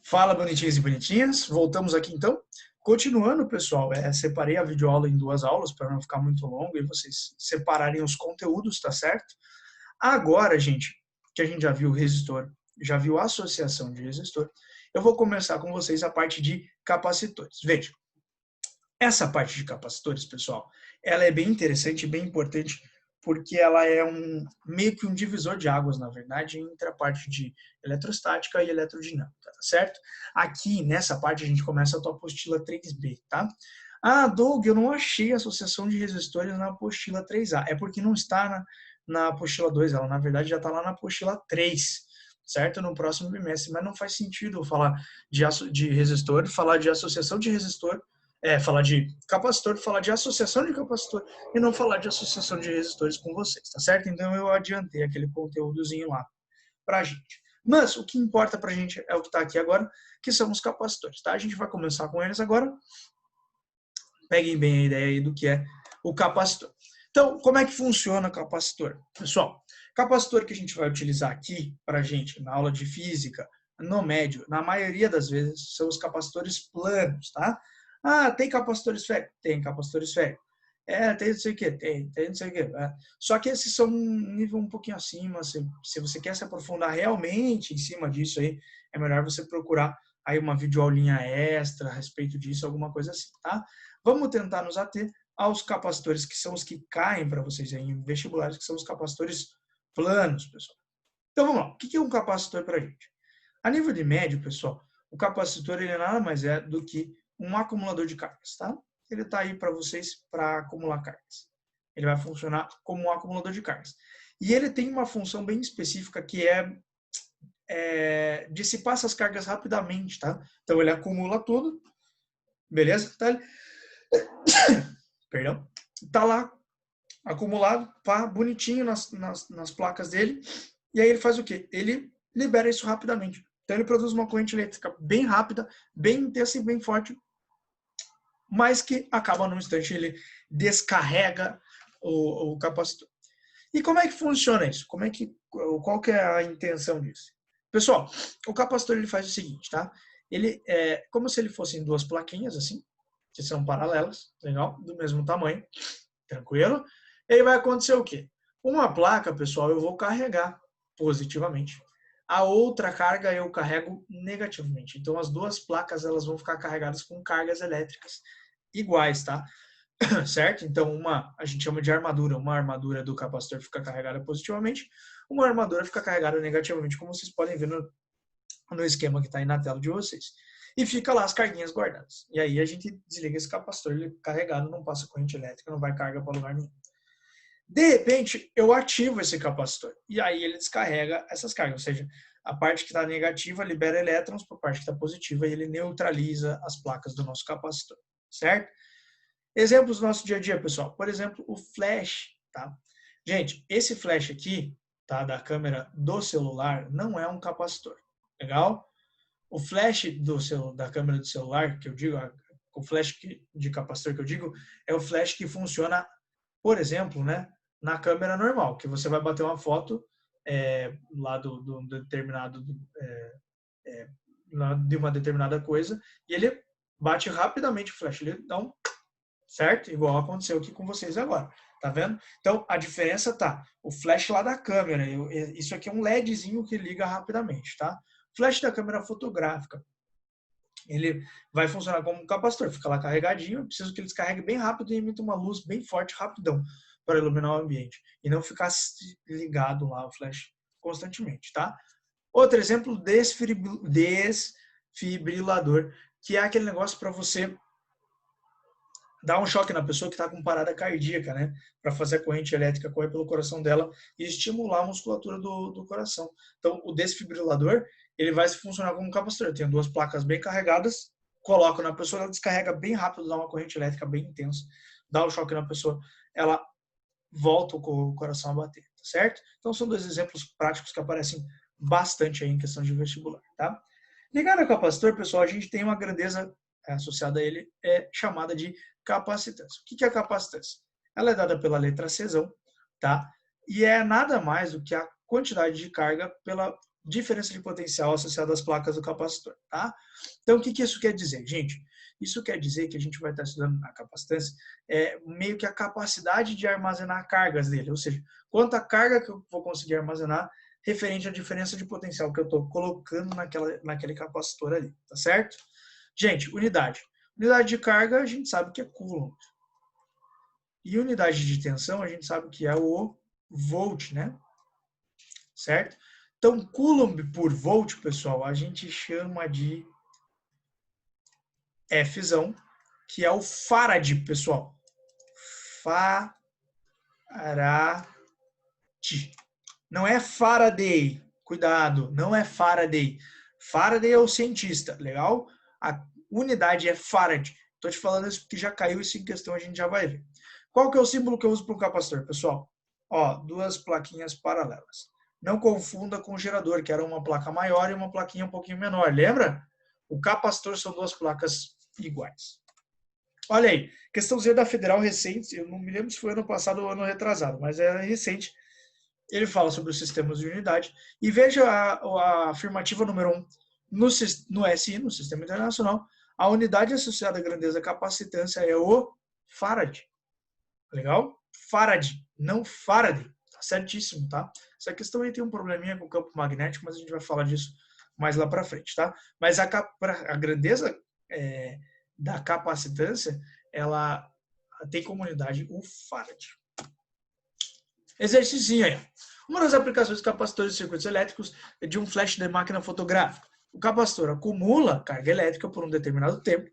Fala, bonitinhos e bonitinhas. Voltamos aqui então. Continuando, pessoal, separei a videoaula em duas aulas para não ficar muito longo e vocês separarem os conteúdos, tá certo? Agora, gente, que a gente já viu o resistor, já viu a associação de resistor, eu vou começar com vocês a parte de capacitores. Veja, essa parte de capacitores, pessoal, ela é bem interessante e bem importante porque ela é meio que um divisor de águas, na verdade, entre a parte de eletrostática e eletrodinâmica, tá certo? Aqui, nessa parte, a gente começa a tua apostila 3B, tá? Ah, Doug, eu não achei a associação de resistores na apostila 3A. É porque não está na apostila 2, ela, na verdade, já está lá na apostila 3, certo? No próximo bimestre, mas não faz sentido falar de resistor, falar de associação de resistor, falar de capacitor, falar de associação de capacitor e não falar de associação de resistores com vocês, tá certo? Então eu adiantei aquele conteúdozinho lá pra gente. Mas o que importa pra gente é o que tá aqui agora, que são os capacitores, tá? A gente vai começar com eles agora. Peguem bem a ideia aí do que é o capacitor. Então, como é que funciona o capacitor? Pessoal, capacitor que a gente vai utilizar aqui pra gente na aula de física, no médio, na maioria das vezes, são os capacitores planos, tá? Ah, tem capacitor esférico? Tem capacitor esférico. Tem não sei o que, tem não sei o que. Só que esses são um nível um pouquinho acima. Se você quer se aprofundar realmente em cima disso aí, é melhor você procurar aí uma videoaulinha extra a respeito disso, alguma coisa assim, tá? Vamos tentar nos ater aos capacitores que são os que caem para vocês aí em vestibulares, que são os capacitores planos, pessoal. Então vamos lá, o que é um capacitor para a gente? A nível de médio, pessoal, o capacitor ele nada mais é do que um acumulador de cargas, tá? Ele está aí para vocês para acumular cargas. Ele vai funcionar como um acumulador de cargas. E ele tem uma função bem específica que dissipar essas cargas rapidamente, tá? Então ele acumula tudo, beleza? Tá, perdão. Tá lá acumulado, pá, bonitinho nas placas dele. E aí ele faz o quê? Ele libera isso rapidamente. Então ele produz uma corrente elétrica bem rápida, bem intensa e bem forte, mas que acaba num instante, ele descarrega o capacitor. E como é que funciona isso? Qual que é a intenção disso? Pessoal, o capacitor ele faz o seguinte, tá? Ele é como se ele fossem duas plaquinhas assim, que são paralelas, legal, do mesmo tamanho, tranquilo? E aí vai acontecer o quê? Uma placa, pessoal, eu vou carregar positivamente. A outra carga eu carrego negativamente. Então as duas placas elas vão ficar carregadas com cargas elétricas iguais, tá? Certo? Então uma a gente chama de armadura. Uma armadura do capacitor fica carregada positivamente, uma armadura fica carregada negativamente, como vocês podem ver no esquema que está aí na tela de vocês. E fica lá as carguinhas guardadas. E aí a gente desliga esse capacitor, ele carregado, não passa corrente elétrica, não vai carga para lugar nenhum. De repente, eu ativo esse capacitor. E aí ele descarrega essas cargas. Ou seja, a parte que está negativa libera elétrons para a parte que está positiva e ele neutraliza as placas do nosso capacitor. Certo? Exemplos do nosso dia a dia, pessoal. Por exemplo, o flash. Tá? Gente, esse flash aqui, tá, da câmera do celular, não é um capacitor. Legal? O flash da câmera do celular, que eu digo, o flash de capacitor que eu digo, é o flash que funciona, por exemplo, né, na câmera normal, que você vai bater uma foto lá do determinado de uma determinada coisa e ele bate rapidamente o flash, ele dá um certo, igual aconteceu aqui com vocês agora, tá vendo? Então a diferença tá o flash lá da câmera, isso aqui é um LEDzinho que liga rapidamente, tá? Flash da câmera fotográfica, ele vai funcionar como um capacitor, fica lá carregadinho, eu preciso que ele descarregue bem rápido e emita uma luz bem forte, rapidão, para iluminar o ambiente. E não ficar ligado lá o flash constantemente, tá? Outro exemplo, desfibrilador, que é aquele negócio para você dar um choque na pessoa que está com parada cardíaca, né? Para fazer a corrente elétrica correr pelo coração dela e estimular a musculatura do coração. Então, o desfibrilador, ele vai funcionar como um capacitor. Tem duas placas bem carregadas, coloco na pessoa, ela descarrega bem rápido, dá uma corrente elétrica bem intensa, dá um choque na pessoa, ela volta o coração a bater, tá certo? Então, são dois exemplos práticos que aparecem bastante aí em questão de vestibular, tá? Ligado ao capacitor, pessoal, a gente tem uma grandeza associada a ele, chamada de capacitância. O que é a capacitância? Ela é dada pela letra C, tá? E é nada mais do que a quantidade de carga pela diferença de potencial associada às placas do capacitor, tá? Então, o que isso quer dizer, gente? Isso quer dizer que a gente vai estar estudando na capacitância meio que a capacidade de armazenar cargas dele, ou seja, quanta carga que eu vou conseguir armazenar referente à diferença de potencial que eu estou colocando naquele capacitor ali, tá certo? Gente, unidade. Unidade de carga, a gente sabe que é coulomb. E unidade de tensão, a gente sabe que é o volt, né? Certo? Então, coulomb por volt, pessoal, a gente chama de Fzão, que é o farad, pessoal. Farad. Não é Faraday. Cuidado, não é Faraday. Faraday é o cientista, legal? A unidade é farad. Estou te falando isso porque já caiu isso em questão, a gente já vai ver. Qual que é o símbolo que eu uso para o capacitor, pessoal? Ó, duas plaquinhas paralelas. Não confunda com o gerador, que era uma placa maior e uma plaquinha um pouquinho menor. Lembra? O capacitor são duas placas iguais. Olha aí, questãozinha da Federal recente, eu não me lembro se foi ano passado ou ano retrasado, mas é recente. Ele fala sobre os sistemas de unidade. E veja a afirmativa número 1. No SI, no Sistema Internacional, a unidade associada à grandeza capacitância é o farad. Legal? Farad, não Faraday. Tá certíssimo, tá? Essa questão aí tem um probleminha com o campo magnético, mas a gente vai falar disso mais lá para frente, tá? Mas a grandeza da capacitância, ela tem como unidade o farad. Exercício aí. Uma das aplicações de capacitores de circuitos elétricos é de um flash de máquina fotográfica. O capacitor acumula carga elétrica por um determinado tempo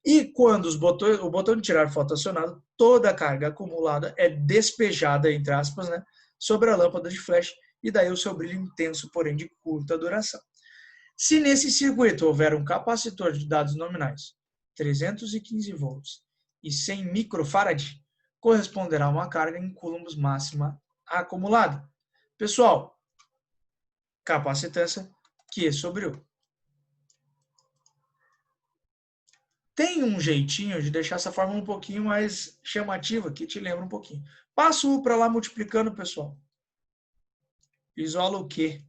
e quando o botão de tirar foto acionado, toda a carga acumulada é despejada, entre aspas, né, sobre a lâmpada de flash e daí o seu brilho intenso, porém de curta duração. Se nesse circuito houver um capacitor de dados nominais 315 volts e 100 microfarad, corresponderá a uma carga em coulombs máxima acumulada. Pessoal, capacitância Q sobre U. Tem um jeitinho de deixar essa fórmula um pouquinho mais chamativa, que te lembra um pouquinho. Passa o U para lá multiplicando, pessoal. Isola o Q.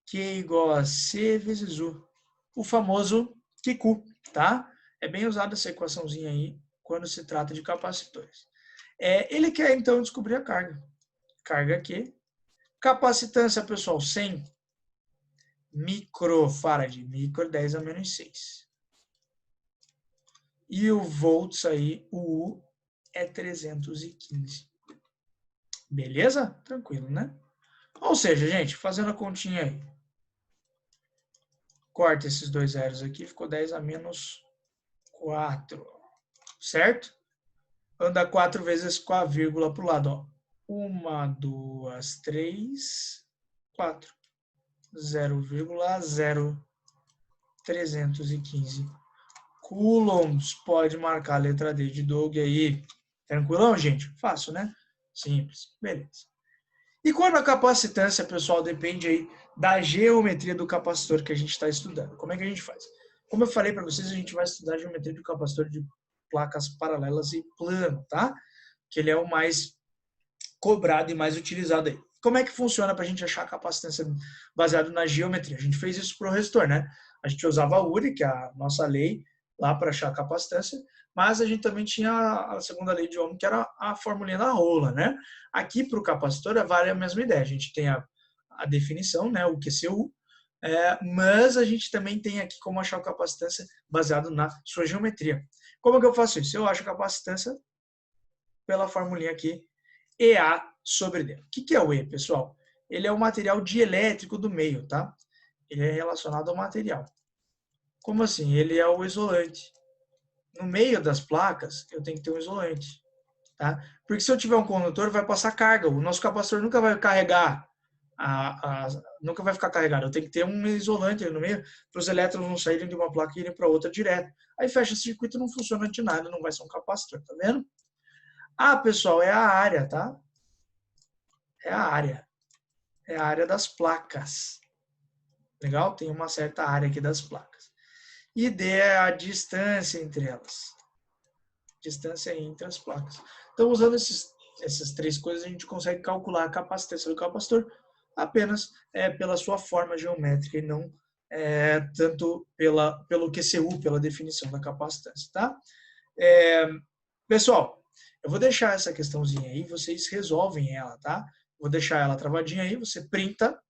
Q igual a C vezes U. O famoso QQ, tá? É bem usada essa equaçãozinha aí quando se trata de capacitores. Ele quer, então, descobrir a carga. Carga Q. Capacitância, pessoal, 100 microfarad. Micro 10 a menos 6. E o volts aí, o U, é 315. Beleza? Tranquilo, né? Ou seja, gente, fazendo a continha aí. Corta esses dois zeros aqui, ficou 10 a menos 4. Certo? Anda 4 vezes com a vírgula para o lado. Ó. 1, 2, 3, 4. 0,0315 coulombs. Pode marcar a letra D de Doug aí. Tranquilão, gente? Fácil, né? Simples. Beleza. E quando a capacitância, pessoal, depende aí da geometria do capacitor que a gente está estudando. Como é que a gente faz? Como eu falei para vocês, a gente vai estudar a geometria do capacitor de placas paralelas e plano, tá? Que ele é o mais cobrado e mais utilizado aí. Como é que funciona para a gente achar a capacitância baseado na geometria? A gente fez isso para o resistor, né? A gente usava a URI, que é a nossa lei, lá para achar a capacitância, mas a gente também tinha a segunda lei de Ohm, que era a formulinha da rola, né? Aqui para o capacitor vale a mesma ideia. A gente tem a definição, né? O QCU, mas a gente também tem aqui como achar a capacitância baseado na sua geometria. Como que eu faço isso? Eu acho a capacitância pela formulinha aqui, EA sobre D. O que é o E, pessoal? Ele é o material dielétrico do meio, tá? Ele é relacionado ao material. Como assim? Ele é o isolante. No meio das placas, eu tenho que ter um isolante, tá? Porque se eu tiver um condutor, vai passar carga. O nosso capacitor nunca vai carregar, nunca vai ficar carregado. Eu tenho que ter um isolante ali no meio para os elétrons não saírem de uma placa e irem para outra direto. Aí fecha o circuito, não funciona de nada, não vai ser um capacitor, tá vendo? Pessoal, é a área, tá? É a área. É a área das placas. Legal? Tem uma certa área aqui das placas. E D é a distância entre elas. Distância entre as placas. Então, usando essas três coisas, a gente consegue calcular a capacitância do capacitor apenas pela sua forma geométrica e não tanto pelo QCU, pela definição da capacitância, tá? Pessoal, eu vou deixar essa questãozinha aí, vocês resolvem ela, tá? Vou deixar ela travadinha aí, você printa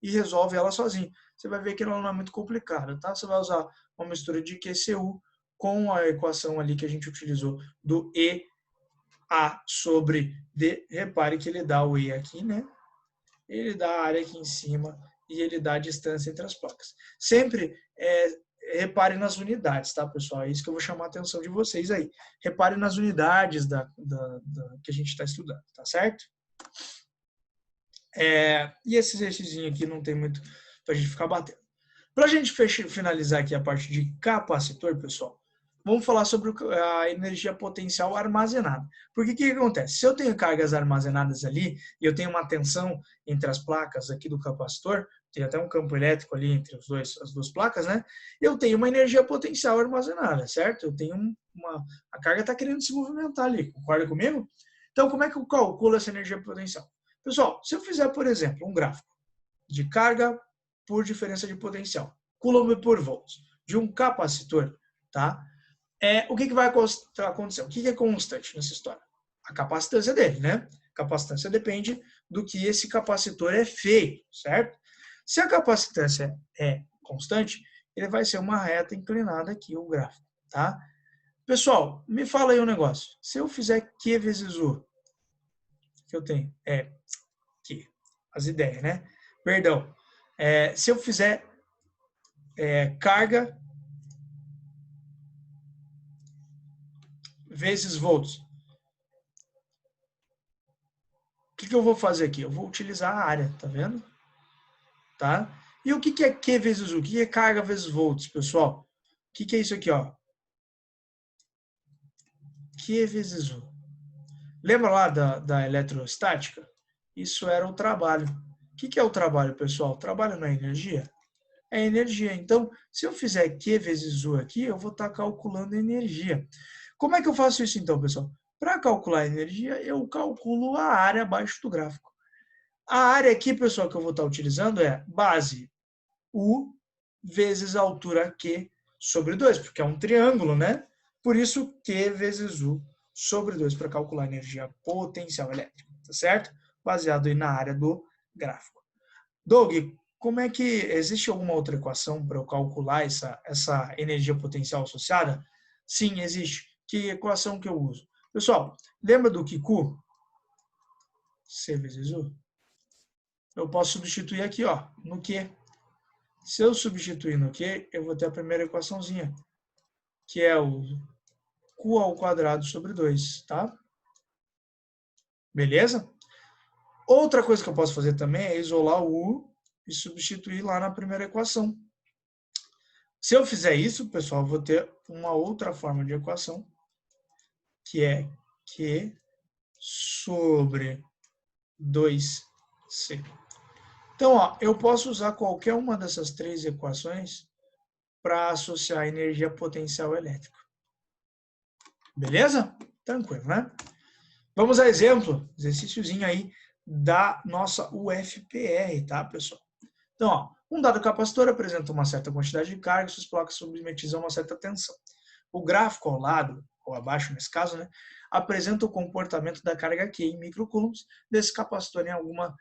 e resolve ela sozinho. Você vai ver que ela não é muito complicada, tá? Você vai usar uma mistura de QCU com a equação ali que a gente utilizou do EA sobre D. Repare que ele dá o E aqui, né? Ele dá a área aqui em cima e ele dá a distância entre as placas. Sempre repare nas unidades, tá, pessoal? É isso que eu vou chamar a atenção de vocês aí. Repare nas unidades que a gente está estudando, tá certo? E esse exercício aqui não tem muito para a gente ficar batendo. Para a gente finalizar aqui a parte de capacitor, pessoal, vamos falar sobre a energia potencial armazenada. Porque o que acontece? Se eu tenho cargas armazenadas ali, e eu tenho uma tensão entre as placas aqui do capacitor, tem até um campo elétrico ali entre as duas placas, né? Eu tenho uma energia potencial armazenada, certo? Eu tenho a carga está querendo se movimentar ali, concorda comigo? Então, como é que eu calculo essa energia potencial? Pessoal, se eu fizer, por exemplo, um gráfico de carga por diferença de potencial, coulomb por volts, de um capacitor, tá? O que vai acontecer? O que é constante nessa história? A capacitância dele, né? A capacitância depende do que esse capacitor é feito, certo? Se a capacitância é constante, ele vai ser uma reta inclinada aqui, o gráfico, tá? Pessoal, me fala aí um negócio. Se eu fizer Q vezes U, que eu tenho? Q. As ideias, né? Perdão. Se eu fizer carga vezes volts, o que eu vou fazer aqui? Eu vou utilizar a área, tá vendo? Tá? E o que é Q vezes U? O que é carga vezes volts, pessoal? O que é isso aqui, ó? Q vezes U. Lembra lá da eletrostática? Isso era o trabalho. O que é o trabalho, pessoal? O trabalho não é energia? É energia. Então, se eu fizer Q vezes U aqui, eu vou estar calculando energia. Como é que eu faço isso então, pessoal? Para calcular a energia, eu calculo a área abaixo do gráfico. A área aqui, pessoal, que eu vou estar utilizando é base U vezes a altura Q sobre 2, porque é um triângulo, né? Por isso, Q vezes U sobre 2 para calcular a energia potencial elétrica, tá certo? Baseado aí na área do gráfico. Doug, como é que existe alguma outra equação para eu calcular essa energia potencial associada? Sim, existe. Que equação que eu uso? Pessoal, lembra do QQ? C vezes U? Eu posso substituir aqui, ó, no Q. Se eu substituir no Q, eu vou ter a primeira equaçãozinha, que é o Q ao quadrado sobre 2, tá? Beleza? Outra coisa que eu posso fazer também é isolar o U e substituir lá na primeira equação. Se eu fizer isso, pessoal, eu vou ter uma outra forma de equação, que é Q sobre 2C. Então, ó, eu posso usar qualquer uma dessas três equações para associar a energia potencial elétrica. Beleza? Tranquilo, né? Vamos a exercíciozinho aí da nossa UFPR, tá, pessoal? Então, ó, um dado capacitor apresenta uma certa quantidade de carga e suas placas submetidas a uma certa tensão. O gráfico ao lado, ou abaixo nesse caso, né, apresenta o comportamento da carga Q em microcoulombs desse capacitor em algumas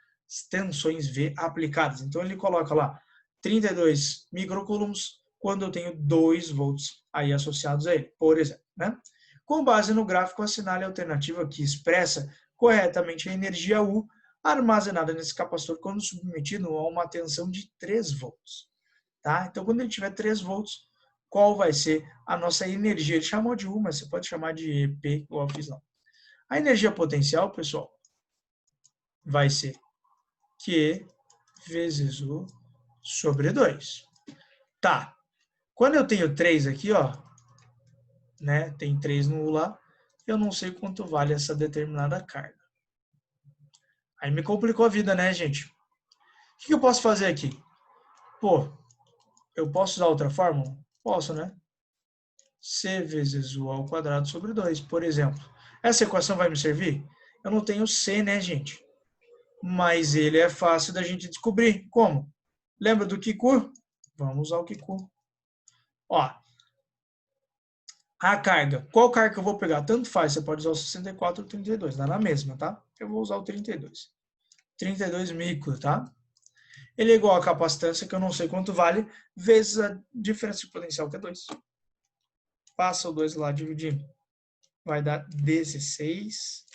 tensões V aplicadas. Então, ele coloca lá 32 microcoulombs quando eu tenho 2 volts aí associados a ele, por exemplo, né? Com base no gráfico, assinale a alternativa que expressa corretamente a energia U armazenada nesse capacitor quando submetido a uma tensão de 3 volts. Tá? Então, quando ele tiver 3 volts, qual vai ser a nossa energia? Ele chamou de U, mas você pode chamar de EP, igual eu fiz lá. A energia potencial, pessoal, vai ser Q vezes U sobre 2. Tá. Quando eu tenho 3 aqui, ó, né, tem 3 no U lá, eu não sei quanto vale essa determinada carga. Aí me complicou a vida, né, gente? O que eu posso fazer aqui? Pô, eu posso usar outra fórmula? Posso, né? C vezes U ao quadrado sobre 2, por exemplo. Essa equação vai me servir? Eu não tenho C, né, gente? mas ele é fácil da gente descobrir. Como? Lembra do Kikur? Vamos usar o Kikur. Ó, a carga. Qual carga que eu vou pegar? Tanto faz, você pode usar o 64 ou o 32, dá na mesma, tá? Eu vou usar o 32. 32 micro, tá? Ele é igual a capacitância, que eu não sei quanto vale, vezes a diferença de potencial, que é 2. Passa o 2 lá, dividindo. Vai dar 16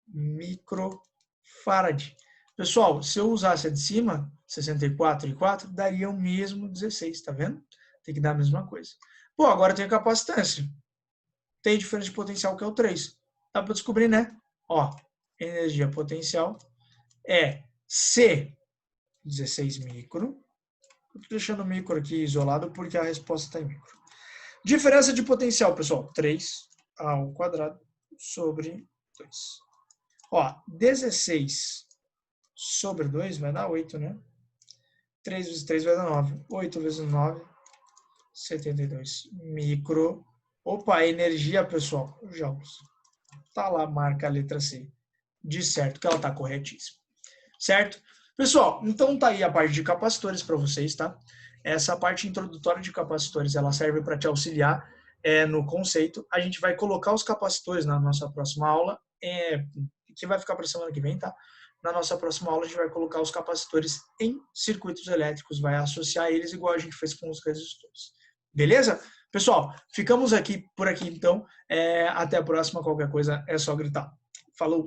microfarad. Pessoal, se eu usasse a de cima, 64,4, daria o mesmo 16, tá vendo? Tem que dar a mesma coisa. Pô, agora tem a capacitância. Tem diferença de potencial, que é o 3. Dá para descobrir, né? Ó, energia potencial é C, 16 micro. Estou deixando o micro aqui isolado porque a resposta está em micro. Diferença de potencial, pessoal, 3 ao quadrado sobre 2. Ó, 16 sobre 2 vai dar 8, né? 3 vezes 3 vai dar 9. 8 vezes 9, 72 micro. Opa, energia, pessoal, joules. Tá lá, marca a letra C. De certo que ela tá corretíssima. Certo? Pessoal, então tá aí a parte de capacitores para vocês, tá? Essa parte introdutória de capacitores, ela serve para te auxiliar no conceito. A gente vai colocar os capacitores na nossa próxima aula, que vai ficar para a semana que vem, tá? Na nossa próxima aula, a gente vai colocar os capacitores em circuitos elétricos, vai associar eles igual a gente fez com os resistores. Beleza? Pessoal, ficamos aqui por aqui então. Até a próxima. Qualquer coisa é só gritar. Falou!